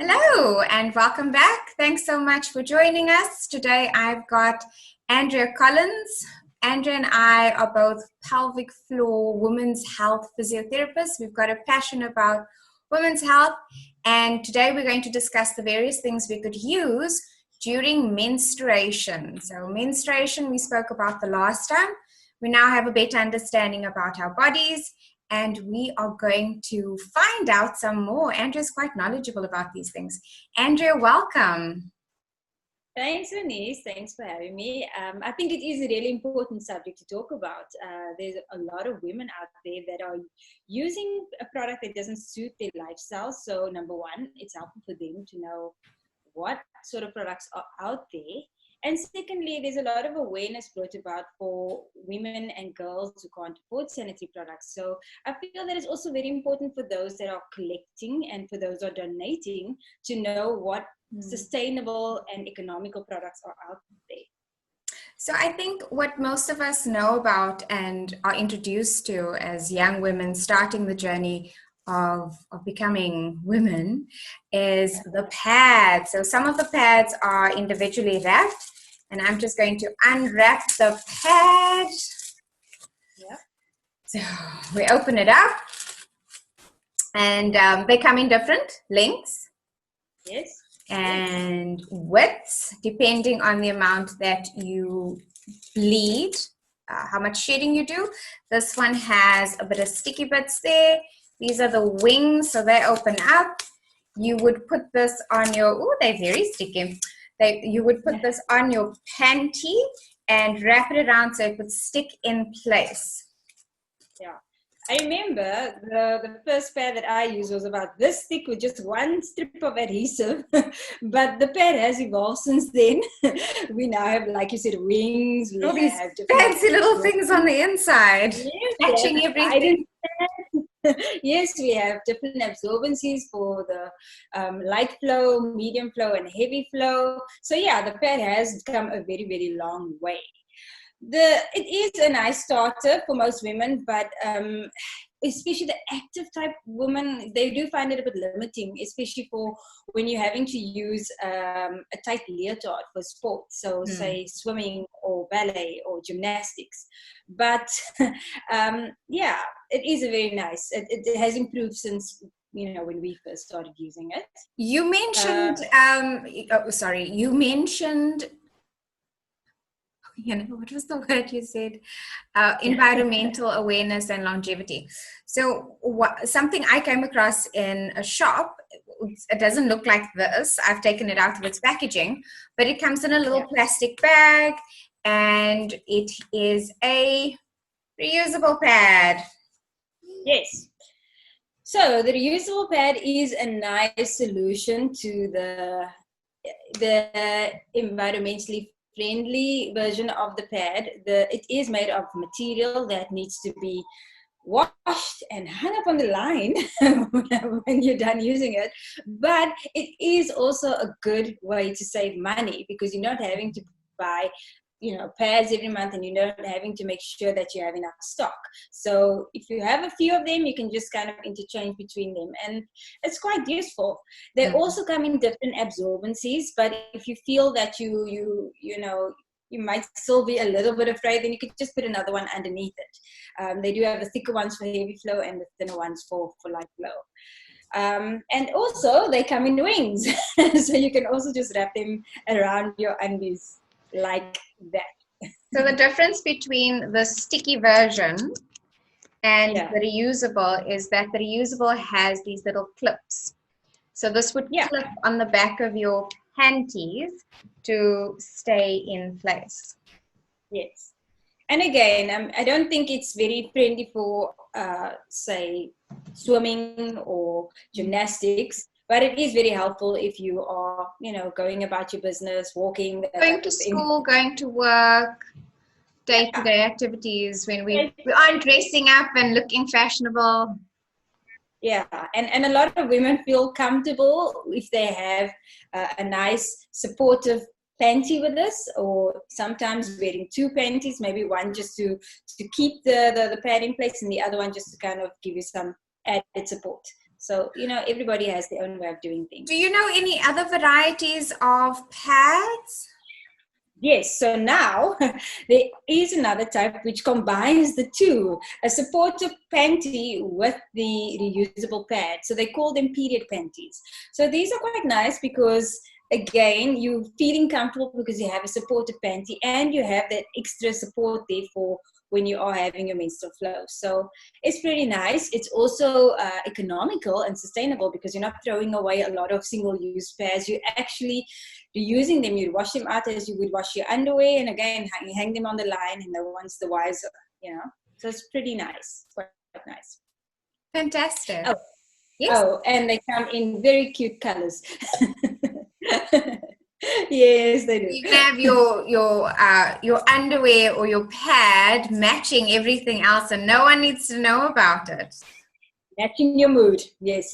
Hello and welcome back. Thanks so much for joining us. Today I've got Andrea Collins. Andrea and I are both pelvic floor women's health physiotherapists. We've got a passion about women's health, and today we're going to discuss the various things we could use during menstruation. So menstruation we spoke about the last time. We now have a better understanding about our bodies, and we are going to find out some more. Andrea's quite knowledgeable about these things. Andrea, welcome. Thanks, Denise. Thanks for having me. I think it is a really important subject to talk about. There's a lot of women out there that are using a product that doesn't suit their lifestyle. So number one, it's helpful for them to know what sort of products are out there. And secondly, there's a lot of awareness brought about for women and girls who can't afford sanitary products. So I feel that it's also very important for those that are collecting and for those that are donating to know what sustainable and economical products are out there. So I think what most of us know about and are introduced to as young women starting the journey of becoming women is the pads. So some of the pads are individually wrapped, and I'm just going to unwrap the pad. Yeah. So we open it up, and they come in different lengths. Yes. And widths, depending on the amount that you bleed, how much shedding you do. This one has a bit of sticky bits there. These are the wings, so they open up. You would put this on your, oh, they're very sticky. You would put this on your panty and wrap it around so it would stick in place. Yeah. I remember the first pad that I used was about this thick with just one strip of adhesive, but the pad has evolved since then. We now have, like you said, wings. All these fancy little things on the inside, catching everything. Yes, we have different absorbencies for the light flow, medium flow, and heavy flow. So yeah, the pad has come a very, very long way. It is a nice starter for most women, but especially the active type women, they do find it a bit limiting, especially for when you're having to use a tight leotard for sport, so say swimming or ballet or gymnastics. But yeah, it is a very nice. It has improved since when we first started using it. You mentioned you mentioned what was the word you said? Environmental awareness and longevity. So something I came across in a shop, it doesn't look like this. I've taken it out of its packaging, but it comes in a little plastic bag, and it is a reusable pad. Yes. So the reusable pad is a nice solution to the environmentally friendly version of the pad. It is made of material that needs to be washed and hung up on the line when you're done using it. But it is also a good way to save money because you're not having to buy pads every month, and you're not having to make sure that you have enough stock. So if you have a few of them, you can just kind of interchange between them, and it's quite useful. They also come in different absorbencies, but if you feel that you might still be a little bit afraid, then you could just put another one underneath it. They do have the thicker ones for heavy flow and the thinner ones for light flow. And also they come in wings, so you can also just wrap them around your undies like that. So the difference between the sticky version and the reusable is that the reusable has these little clips. So this would clip on the back of your panties to stay in place. Yes. And again, I don't think it's very friendly for, say, swimming or gymnastics, but it is very helpful if you are, going about your business, walking. Going to school, going to work, day-to-day activities when we aren't dressing up and looking fashionable. Yeah, and a lot of women feel comfortable if they have a nice supportive panty with us, or sometimes wearing two panties, maybe one just to keep the pad in place and the other one just to kind of give you some added support. So, everybody has their own way of doing things. Do you know any other varieties of pads? Yes, so now there is another type which combines the two, a supportive panty with the reusable pad. So they call them period panties. So these are quite nice because, again, you're feeling comfortable because you have a supportive panty and you have that extra support there for when you are having your menstrual flow. So it's pretty nice. It's also economical and sustainable because you're not throwing away a lot of single-use pads. You actually using them. You wash them out as you would wash your underwear, and again, you hang them on the line, and no one's the wiser. So it's pretty nice, quite nice. Fantastic. Oh, yes. And they come in very cute colors. Yes, they do. You can have your underwear or your pad matching everything else, and no one needs to know about it. Matching your mood, yes.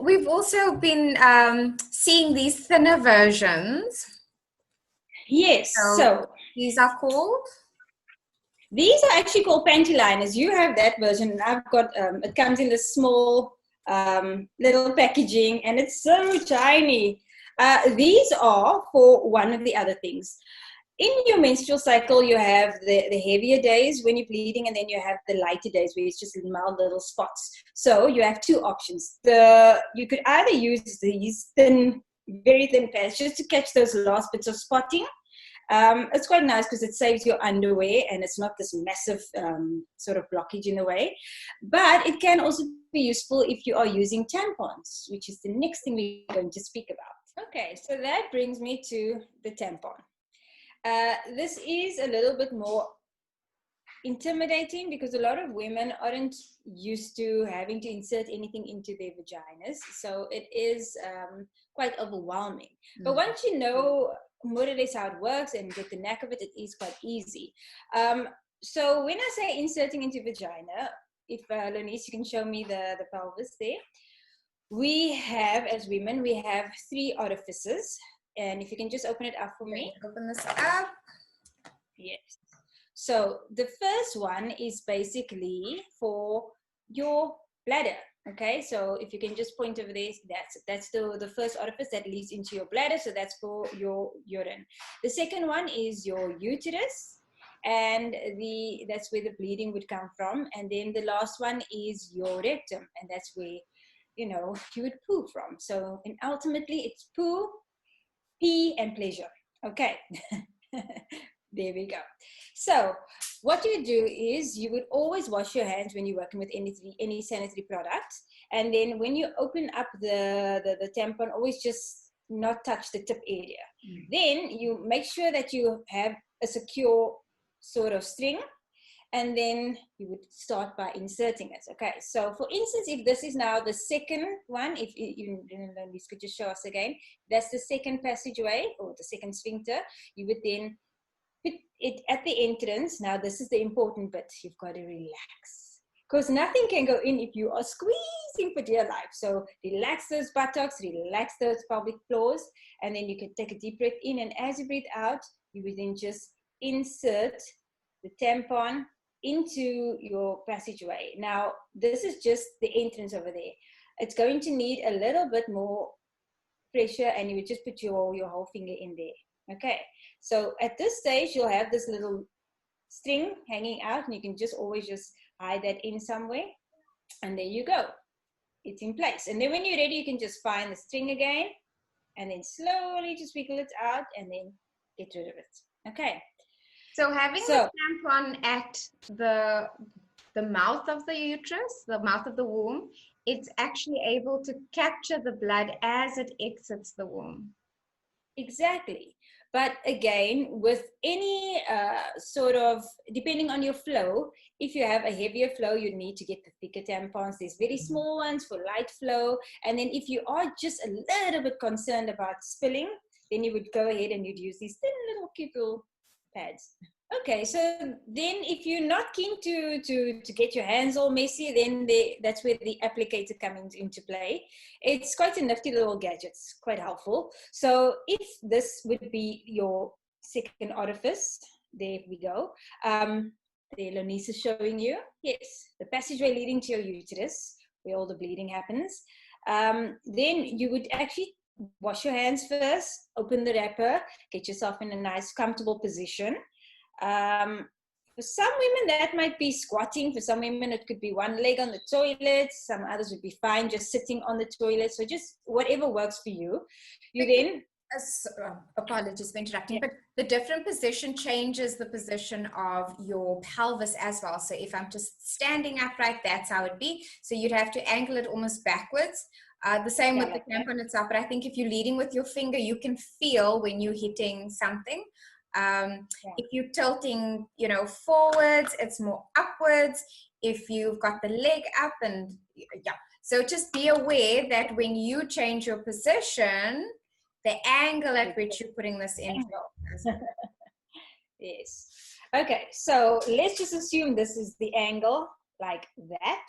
We've also been seeing these thinner versions. Yes. So these are called. These are actually called panty liners. You have that version, and I've got. It comes in this small little packaging, and it's so tiny. These are for one of the other things. In your menstrual cycle, you have the heavier days when you're bleeding, and then you have the lighter days where it's just mild little spots. So you have two options. You could either use these thin, very thin pads just to catch those last bits of spotting. It's quite nice because it saves your underwear and it's not this massive sort of blockage in the way. But it can also be useful if you are using tampons, which is the next thing we're going to speak about. Okay, so that brings me to the tampon. This is a little bit more intimidating because a lot of women aren't used to having to insert anything into their vaginas. So it is quite overwhelming. Mm-hmm. But once you know more or less how it works and get the knack of it, it is quite easy. So when I say inserting into vagina, if Lonice, you can show me the pelvis there. We have, as women, we have 3 orifices. And if you can just open it up for me. Open this up. Yes. So the first one is basically for your bladder. Okay, so if you can just point over there, that's the first orifice that leads into your bladder. So that's for your urine. The second one is your uterus, and that's where the bleeding would come from. And then the last one is your rectum, and that's where you would poo from. So, and ultimately, it's poo, pee, and pleasure. Okay. There we go. So what you do is you would always wash your hands when you're working with any sanitary product. And then when you open up the tampon, always just not touch the tip area. Mm. Then you make sure that you have a secure sort of string. And then you would start by inserting it. Okay, so for instance, if this is now the second one, if you could just show us again, that's the second passageway or the second sphincter, you would then put it at the entrance. Now this is the important bit. You've got to relax because nothing can go in if you are squeezing for dear life. So relax those buttocks, relax those pelvic floors, and then you can take a deep breath in, and as you breathe out, you would then just insert the tampon into your passageway. Now this is just the entrance over there. It's going to need a little bit more pressure, and you would just put your whole finger in there. Okay, so at this stage you'll have this little string hanging out, and you can just always just hide that in somewhere, and there you go, it's in place. And then when you're ready, you can just find the string again, and then slowly just wiggle it out, and then get rid of it. Okay, so having the tampon at the mouth of the uterus, the mouth of the womb, it's actually able to capture the blood as it exits the womb. Exactly. But again, with any sort of, depending on your flow, if you have a heavier flow, you need to get the thicker tampons. There's very small ones for light flow. And then if you are just a little bit concerned about spilling, then you would go ahead and you'd use these thin little cute little pads. Okay, so then if you're not keen to get your hands all messy, then that's where the applicator comes into play. It's quite a nifty little gadget, it's quite helpful. So if this would be your second orifice, there we go. The Eloise is showing you. Yes, the passageway leading to your uterus, where all the bleeding happens. Then you would actually wash your hands first, open the wrapper, get yourself in a nice, comfortable position. For some women, that might be squatting. For some women, it could be one leg on the toilet. Some others would be fine just sitting on the toilet. So just whatever works for you. You then... Apologies for interrupting, Yeah. but the different position changes the position of your pelvis as well. So if I'm just standing upright, that's how it'd be. So you'd have to angle it almost backwards. The same with the tampon itself, but I think if you're leading with your finger, you can feel when you're hitting something. If you're tilting, forwards, it's more upwards. If you've got the leg up and so just be aware that when you change your position, the angle at which you're putting this in. Yes. Okay, so let's just assume this is the angle like that.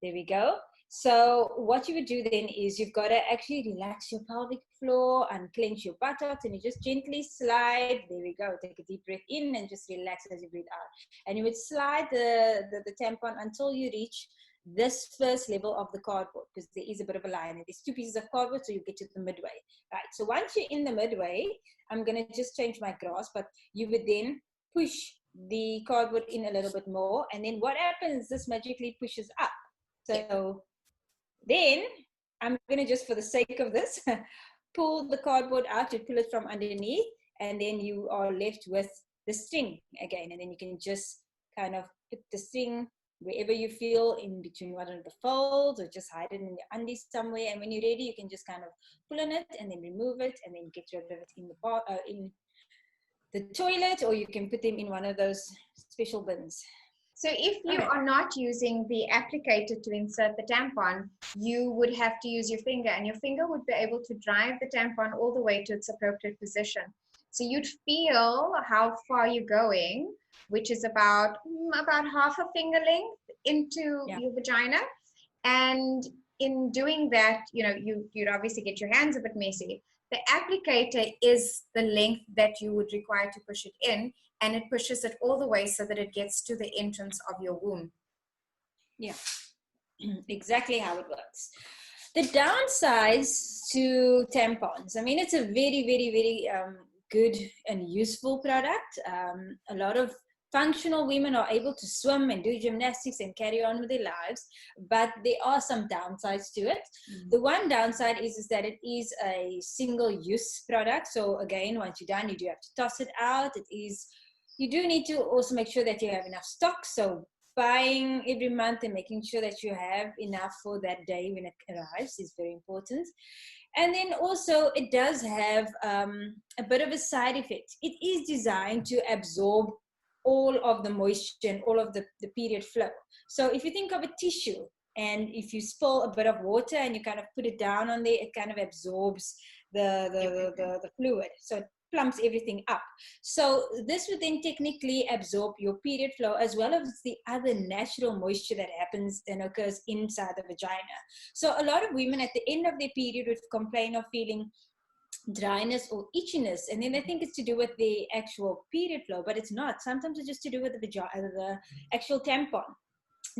There we go. So what you would do then is you've got to actually relax your pelvic floor, unclench your buttocks, and you just gently slide. There we go. Take a deep breath in and just relax as you breathe out. And you would slide the tampon until you reach this first level of the cardboard, because there is a bit of a line. There's two pieces of cardboard, so you get to the midway. Right. So once you're in the midway, I'm going to just change my grasp, but you would then push the cardboard in a little bit more. And then what happens, this magically pushes up. So then I'm going to just, for the sake of this, pull the cardboard out. You pull it from underneath, and then you are left with the string again. And then you can just kind of put the string wherever you feel, in between one of the folds, or just hide it in your undies somewhere. And when you're ready, you can just kind of pull on it and then remove it, and then get rid of it in the toilet, or you can put them in one of those special bins. So if you are not using the applicator to insert the tampon, you would have to use your finger, and your finger would be able to drive the tampon all the way to its appropriate position. So you'd feel how far you're going, which is about half a finger length into your vagina. And in doing that, you'd obviously get your hands a bit messy. The applicator is the length that you would require to push it in, and it pushes it all the way so that it gets to the entrance of your womb. Yeah, exactly how it works. The downsides to tampons, I mean, it's a very, very, very good and useful product. A lot of functional women are able to swim and do gymnastics and carry on with their lives, but there are some downsides to it. The one downside is that it is a single-use product. So again, once you're done, you do have to toss it out. You do need to also make sure that you have enough stock. So buying every month and making sure that you have enough for that day when it arrives is very important. And then also it does have a bit of a side effect. It is designed to absorb all of the moisture and all of the period flow. So if you think of a tissue, and if you spill a bit of water and you kind of put it down on there, it kind of absorbs the fluid. So it plumps everything up. So this would then technically absorb your period flow, as well as the other natural moisture that happens and occurs inside the vagina. So a lot of women at the end of their period would complain of feeling dryness or itchiness, and then they think it's to do with the actual period flow, but it's not. Sometimes it's just to do with the actual tampon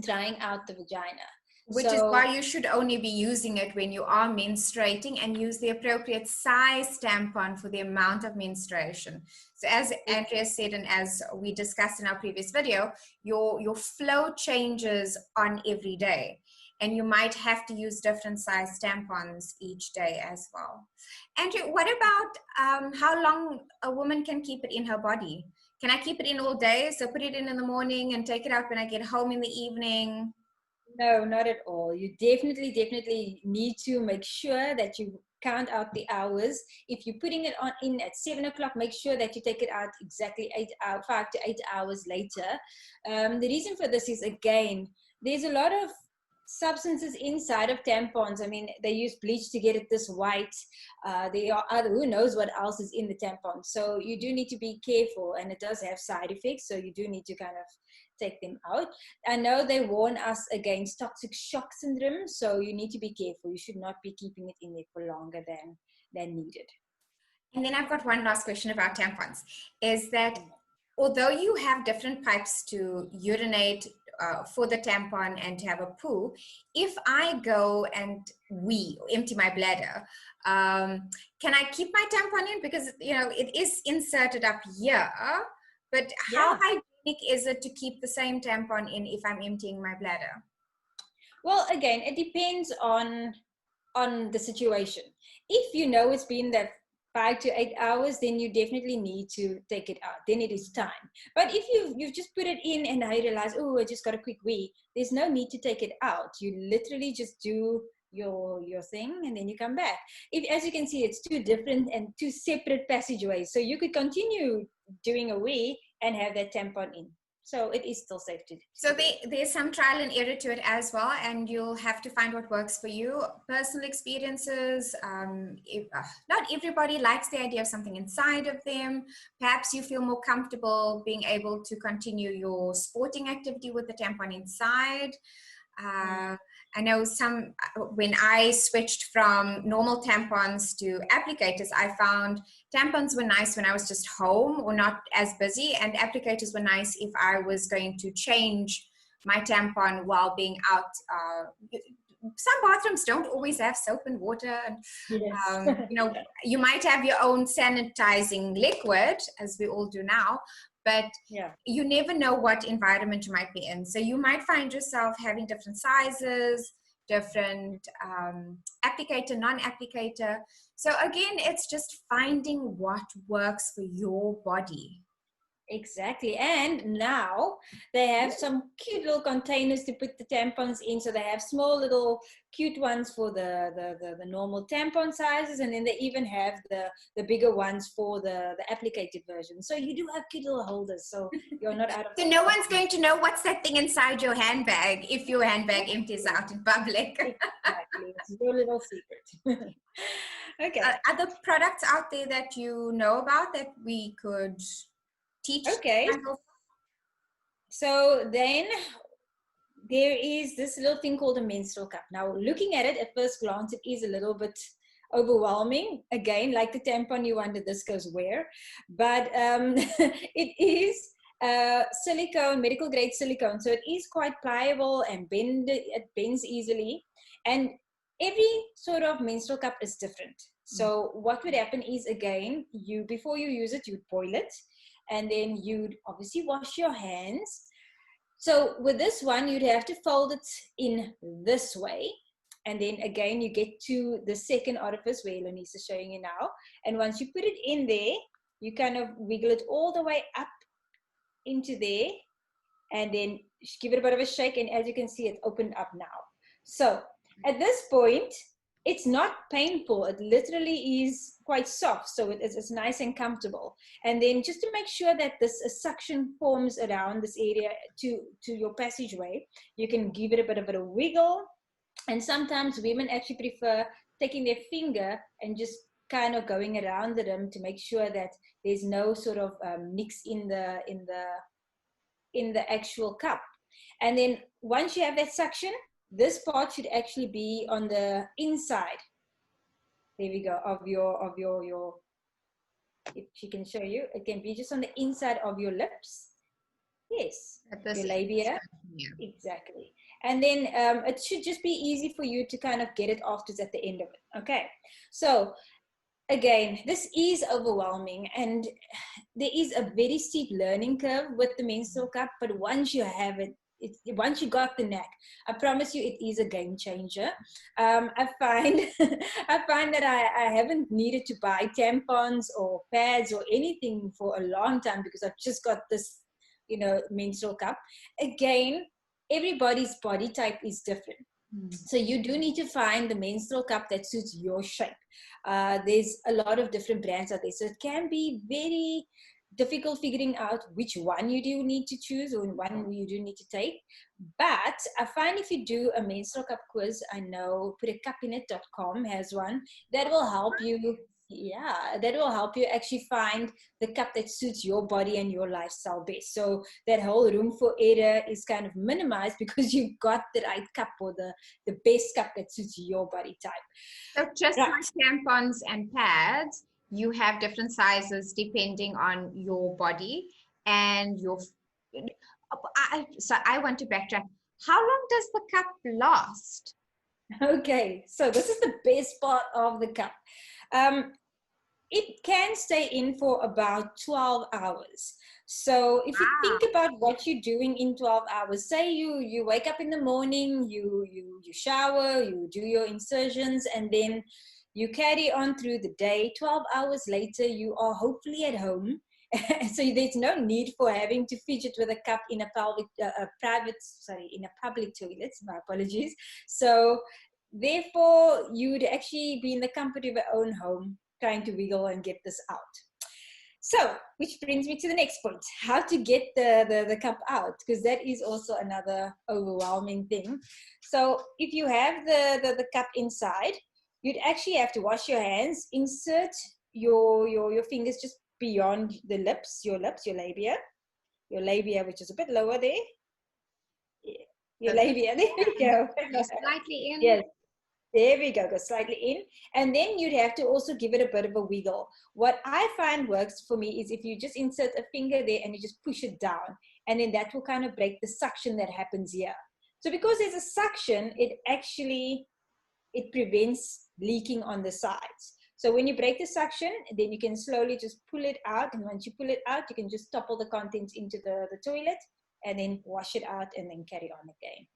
drying out the vagina. Which is why you should only be using it when you are menstruating, and use the appropriate size tampon for the amount of menstruation. So as Andrea said, and as we discussed in our previous video, your flow changes on every day, and you might have to use different size tampons each day as well. Andrea, what about how long a woman can keep it in her body? Can I keep it in all day? So put it in the morning and take it out when I get home in the evening? No, not at all. You definitely need to make sure that you count out the hours. If you're putting it in at 7 o'clock, make sure that you take it out exactly 5 to 8 hours later. The reason for this is, again, there's a lot of substances inside of tampons. I mean, they use bleach to get it this white. There are other, who knows what else is in the tampon. So you do need to be careful, and it does have side effects. So you do need to kind of take them out. I know they warn us against toxic shock syndrome, so you need to be careful. You should not be keeping it in there for longer than needed. And then I've got one last question about tampons, is that although you have different pipes to urinate for the tampon and to have a poo, if I go and empty my bladder, can I keep my tampon in? Because, it is inserted up here, but how Yeah. hygienic is it to keep the same tampon in if I'm emptying my bladder? Well, again, it depends on the situation. If you know it's been that 5 to 8 hours, then you definitely need to take it out. Then it is time. But if you've just put it in and I realize, oh, I just got a quick wee, there's no need to take it out. You literally just do your thing and then you come back. If, as you can see, it's two different and two separate passageways, so you could continue doing a wee and have that tampon in. So it is still safe to do. So there's some trial and error to it as well, and you'll have to find what works for you. Personal experiences, not everybody likes the idea of something inside of them. Perhaps you feel more comfortable being able to continue your sporting activity with the tampon inside. I know when I switched from normal tampons to applicators, I found tampons were nice when I was just home or not as busy, and applicators were nice if I was going to change my tampon while being out. Some bathrooms don't always have soap and water. Yes. You might have your own sanitizing liquid, as we all do now, but you never know what environment you might be in. So you might find yourself having different sizes, different applicator, non-applicator. So again, it's just finding what works for your body. Exactly. And now they have some cute little containers to put the tampons in. So they have small little cute ones for the normal tampon sizes, and then they even have the bigger ones for the applicated version. So you do have cute little holders, so you're not out of So no one's going to know what's that thing inside your handbag if your handbag empties out in public. Exactly. It's your little secret. Okay. Other products out there that you know about that we could teach? Okay. So then there is this little thing called a menstrual cup. Now, looking at it at first glance, it is a little bit overwhelming. Again, like the tampon, you wonder this goes where. But it is silicone, medical grade silicone. So it is quite pliable and it bends easily. And every sort of menstrual cup is different. So what would happen is, again, before you use it, you'd boil it. And then you'd obviously wash your hands. So with this one, you'd have to fold it in this way. And then again, you get to the second orifice where Elenice is showing you now. And once you put it in there, you kind of wiggle it all the way up into there. And then give it a bit of a shake. And as you can see, it's opened up now. So at this point, it's not painful. It literally is quite soft. So it's nice and comfortable. And then just to make sure that this suction forms around this area to your passageway, you can give it a bit of a wiggle. And sometimes women actually prefer taking their finger and just kind of going around the rim to make sure that there's no sort of nicks in the actual cup. And then once you have that suction, this part should actually be on the inside. There we go, of your, if she can show you, it can be just on the inside of your lips. Yes, your labia. Exactly. And then it should just be easy for you to kind of get it off just at the end of it. Okay. So again, this is overwhelming, and there is a very steep learning curve with the menstrual cup, but once you have it, once you got the knack, I promise you it is a game changer. I find that I haven't needed to buy tampons or pads or anything for a long time because I've just got this, menstrual cup. Again, everybody's body type is different. So you do need to find the menstrual cup that suits your shape. There's a lot of different brands out there. So it can be very difficult figuring out which one you do need to choose or one you do need to take. But I find if you do a menstrual cup quiz, I know putacupinit.com has one that will help you. Yeah, that will help you actually find the cup that suits your body and your lifestyle best. So that whole room for error is kind of minimized because you've got the right cup or the best cup that suits your body type. So just like tampons and pads, you have different sizes depending on your body. and so I want to backtrack. How long does the cup last? Okay, so this is the best part of the cup. It can stay in for about 12 hours. So if you Wow. think about what you're doing in 12 hours, say you wake up in the morning, you shower, you do your insertions, and then you carry on through the day. 12 hours later, you are hopefully at home. So there's no need for having to fidget with a cup in a in a public toilet. My apologies. So therefore, you would actually be in the comfort of your own home, trying to wiggle and get this out. So, which brings me to the next point, how to get the cup out, because that is also another overwhelming thing. So if you have the cup inside, you'd actually have to wash your hands, insert your fingers just beyond the lips, your labia, which is a bit lower there. Yeah. Your labia, there we go. Slightly in. Yes. There we go slightly in. And then you'd have to also give it a bit of a wiggle. What I find works for me is if you just insert a finger there and you just push it down, and then that will kind of break the suction that happens here. So because there's a suction, it prevents leaking on the sides. So when you break the suction, then you can slowly just pull it out. And once you pull it out, you can just topple the contents into the toilet and then wash it out and then carry on again.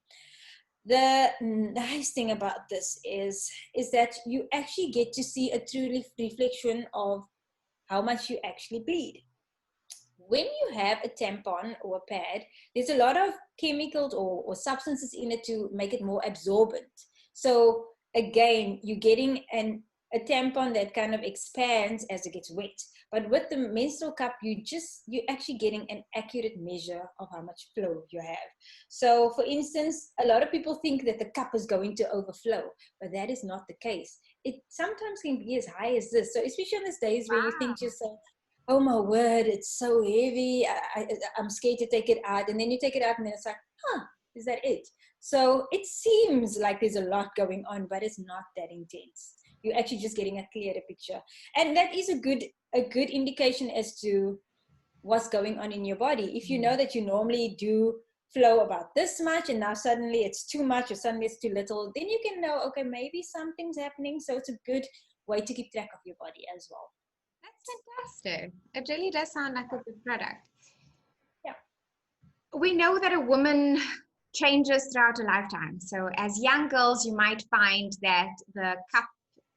The nice thing about this is that you actually get to see a true reflection of how much you actually bleed. When you have a tampon or a pad, there's a lot of chemicals or substances in it to make it more absorbent. So again, you're getting a tampon that kind of expands as it gets wet. But with the menstrual cup, you're actually getting an accurate measure of how much flow you have. So for instance, a lot of people think that the cup is going to overflow, but that is not the case. It sometimes can be as high as this. So especially on these days where you think to yourself, oh my word, it's so heavy, I'm scared to take it out. And then you take it out and then it's like, is that it? So it seems like there's a lot going on, but it's not that intense. You're actually just getting a clearer picture. And that is a good indication as to what's going on in your body. If you know that you normally do flow about this much and now suddenly it's too much or suddenly it's too little, then you can know, okay, maybe something's happening. So it's a good way to keep track of your body as well. That's fantastic. It really does sound like a good product. Yeah. We know that a woman changes throughout a lifetime. So as young girls, you might find that the cup,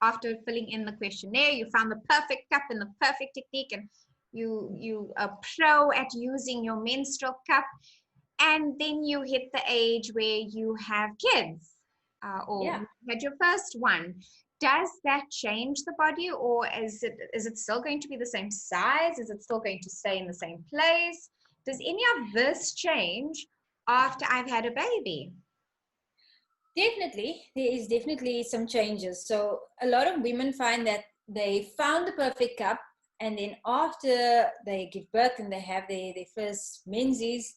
after filling in the questionnaire, you found the perfect cup and the perfect technique, and you are pro at using your menstrual cup. And then you hit the age where you have kids, or you had your first one. Does that change the body, or is it still going to be the same size? Is it still going to stay in the same place? Does any of this change after I've had a baby? Definitely, there is definitely some changes. So a lot of women find that they found the perfect cup, and then after they give birth and they have their first menses,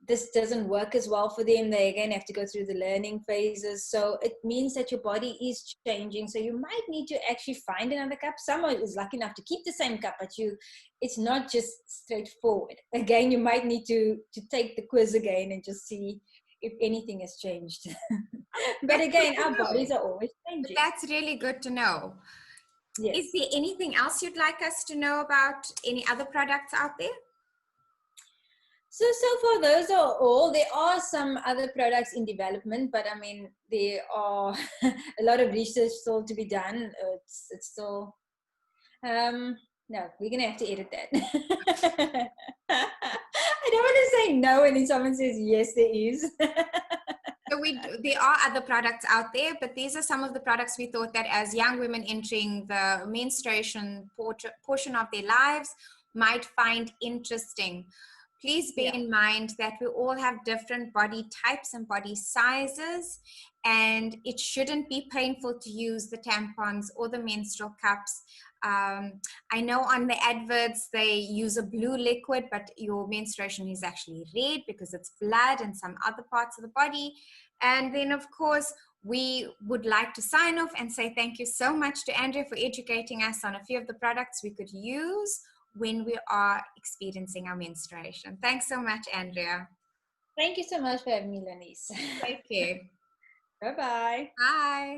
this doesn't work as well for them. They again have to go through the learning phases. So it means that your body is changing. So you might need to actually find another cup. Someone is lucky enough to keep the same cup, but it's not just straightforward. Again, you might need to take the quiz again and just see if anything has changed. But again, our bodies are always changing. That's really good to know. Yes. Is there anything else you'd like us to know about any other products out there? So far, those are all. There are some other products in development, but I mean, there are a lot of research still to be done. It's still, no, we're going to have to edit that. I don't want to say no, and then someone says, yes, there is. So there are other products out there, but these are some of the products we thought that as young women entering the menstruation portion of their lives might find interesting. Please bear in mind that we all have different body types and body sizes, and it shouldn't be painful to use the tampons or the menstrual cups. I know on the adverts they use a blue liquid, but your menstruation is actually red because it's blood and some other parts of the body. And then, of course, we would like to sign off and say thank you so much to Andrea for educating us on a few of the products we could use when we are experiencing our menstruation. Thanks so much, Andrea. Thank you so much for having me, Lanice. Take care. Bye-bye. Bye.